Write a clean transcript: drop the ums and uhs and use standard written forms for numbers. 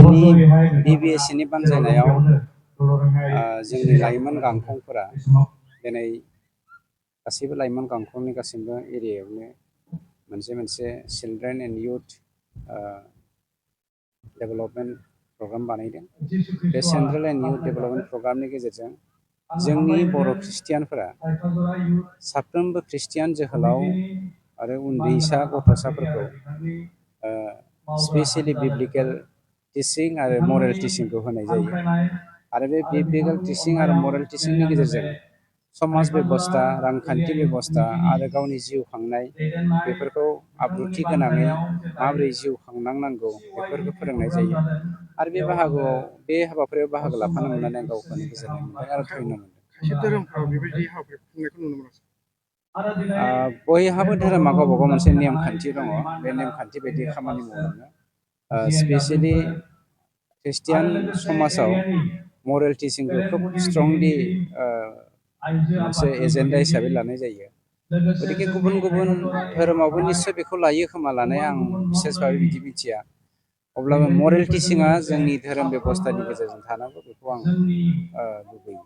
BBSनि BBSनि बानजायनायाव जोंनि लाइमोन गांखंफोरा दिनै गासैबो लाइमोन गांखंनि गासैबो एरियायावनो मोनसे children and youth development programme बानायदों। बे सेन्ट्रेल एन्ड इयुथ डेभेलपमेन्ट प्रग्रामनि गेजेरजों जोंनि बर' ख्रिस्टियानफोरा साफ्रोमबो ख्रिस्टियान जोहोलाव आरो उन्दैसा गथ'साफोरखौ स्पेसियेलि बिब्लिकेल टिचिं आरो मरेल टिचिंखौ होनाय जायो। आरो बे बिब्लिकेल टिचिं आरो मरेल टिचिंनि गेजेरजों समाज बेबस्था, रांखान्थि बेबस्था आरो गावनि जिउ खांनाय बेफोरखौ आब्रुथि गोनाङै माबोरै जिउ खांनांगौ बेफोरखौ फोरोंनाय जायो। आरो बे हाबाफारियाव बाहागो लाफानो मोननानै आं गावखौनो गोजोननाय मोनदों आरो धन्य मोनदों। खायसे धोरोमफ्राव बेबायदि हाबाफारि खुंनायखौ नुनो मोनासै। बयहाबो धोरोमा गावबा गाव मोनसे नेमखान्थि दङ। बे नेमखान्थि बायदि खामानि मावलाङो। स्पेसियेलि ख्रिस्टियान समाजाव मरेल टिचिंखौ खोब स्ट्रंलि मोनसे एजेन्डा हिसाबै लानाय जायो। गतिके गुबुन गुबुन धोरोमावबो निस्सय बेखौ लायो खोमा लानाया आं बिसेसभाबै बिदि मिथिया। अब्लाबो मरेल टिचिंआ जोंनि धोरोम बेबस्थानि गेजेरजों थानांगौ बेखौ आं लुबैयो।